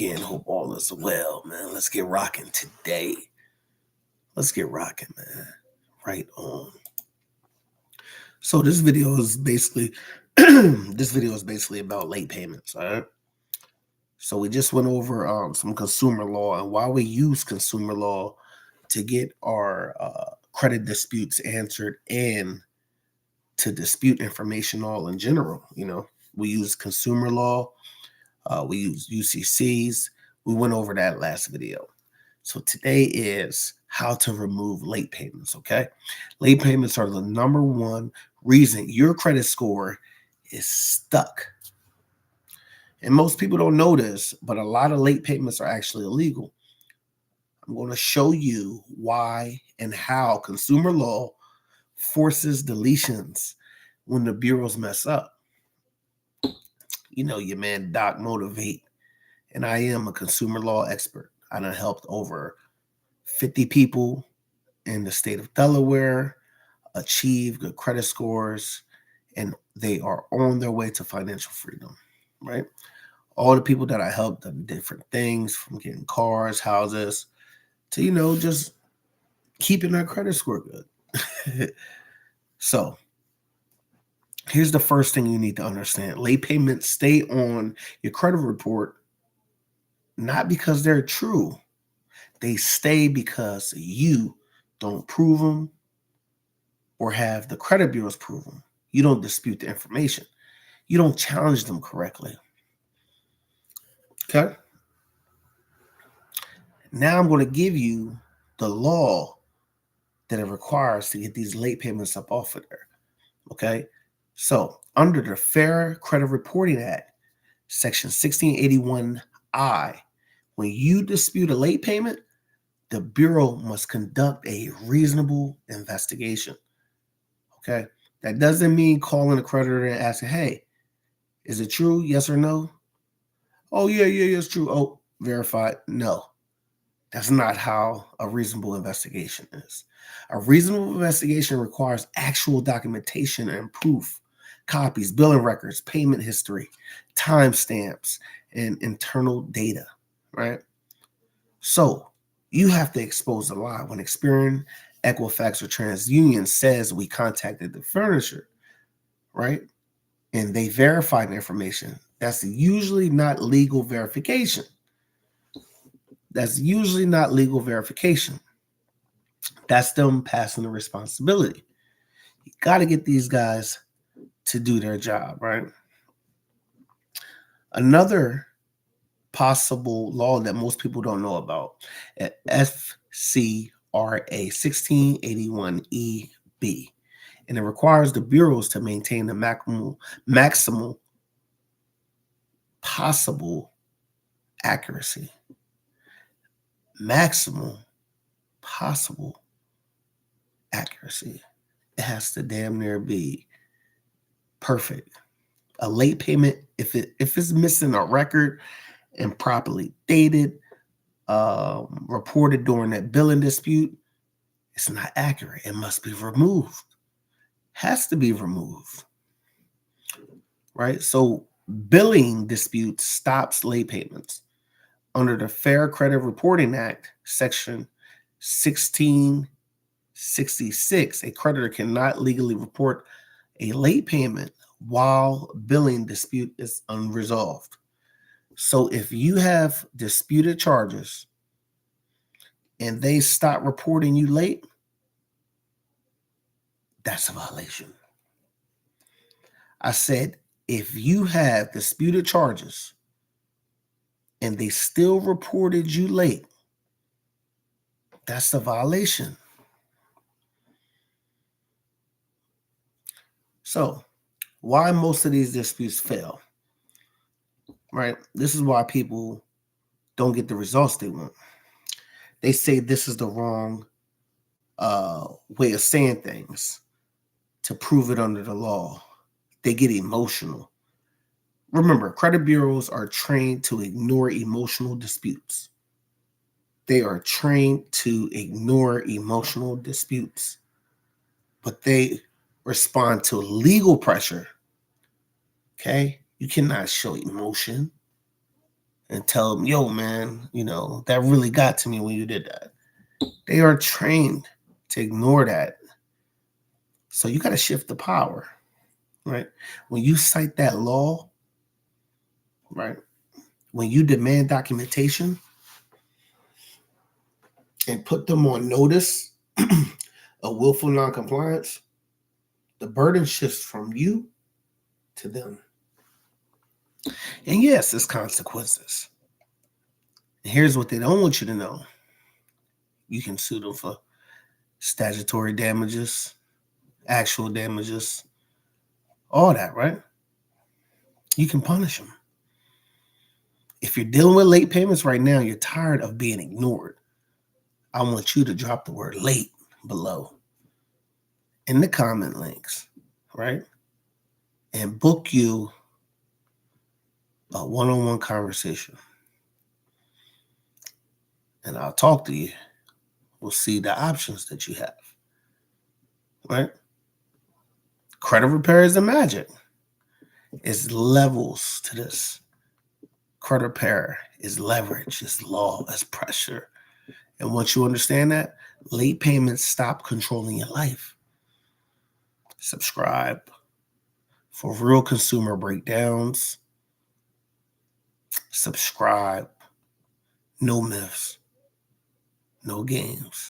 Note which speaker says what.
Speaker 1: again. Hope all is well, man. Let's get rocking today. Let's get rocking, man. Right on. So this video is basically about late payments, all right? So we just went over some consumer law and why we use consumer law to get our credit disputes answered and to dispute information all in general. We use consumer law. We use UCCs. We went over that last video. So today is how to remove late payments, okay? Late payments are the number one reason your credit score is stuck. And most people don't know this, but a lot of late payments are actually illegal. I'm going to show you why and how consumer law forces deletions when the bureaus mess up. Your man Doc Motivate, and I am a consumer law expert. I done helped over 50 people in the state of Delaware achieve good credit scores, and they are on their way to financial freedom, right? All the people that I helped done different things, from getting cars, houses, to, just keeping their credit score good. So here's the first thing you need to understand. Late payments stay on your credit report not because they're true. They stay because you don't prove them or have the credit bureaus prove them. You don't dispute the information. You don't challenge them correctly. Okay? Now I'm going to give you the law that it requires to get these late payments up off of there. Okay? So, under the Fair Credit Reporting Act, Section 1681I, when you dispute a late payment, the Bureau must conduct a reasonable investigation. Okay? That doesn't mean calling the creditor and asking, hey, is it true? Yes or no? Oh, yeah, it's true. Oh, verified. No. That's not how a reasonable investigation is. A reasonable investigation requires actual documentation and proof, copies, billing records, payment history, timestamps, and internal data, right? So you have to expose the lie. When Experian, Equifax, or TransUnion says we contacted the furnisher, right, and they verified the information, that's usually not legal verification. That's usually not legal verification. That's them passing the responsibility. You got to get these guys to do their job, right? Another possible law that most people don't know about, FCRA 1681EB, and it requires the bureaus to maintain the maximal possible accuracy. Maximal possible accuracy. It has to damn near be perfect. A late payment, if it's missing a record, improperly dated, reported during that billing dispute, it's not accurate. It must be removed. Has to be removed. Right? So billing disputes stops late payments. Under the Fair Credit Reporting Act, Section 1666, a creditor cannot legally report a late payment while billing dispute is unresolved. So if you have disputed charges and they stop reporting you late, that's a violation. I said, if you have disputed charges and they still reported you late, that's a violation. So, why most of these disputes fail, right? This is why people don't get the results they want. They say this is the wrong way of saying things to prove it under the law. They get emotional. Remember, credit bureaus are trained to ignore emotional disputes. They are trained to ignore emotional disputes, but they respond to legal pressure. Okay? You cannot show emotion and tell them, yo, man, that really got to me when you did that. They are trained to ignore that. So you got to shift the power, right? When you cite that law, right? When you demand documentation and put them on notice of willful noncompliance, the burden shifts from you to them. And yes, there's consequences. And here's what they don't want you to know. You can sue them for statutory damages, actual damages, all that, right? You can punish them. If you're dealing with late payments right now, you're tired of being ignored, I want you to drop the word late below in the comment links, right? And book you a one-on-one conversation. And I'll talk to you. We'll see the options that you have, right? Credit repair is the magic. It's levels to this. Credit repair is leverage, it's law, it's pressure. And once you understand that, late payments stop controlling your life. Subscribe for real consumer breakdowns. Subscribe. No myths. No games.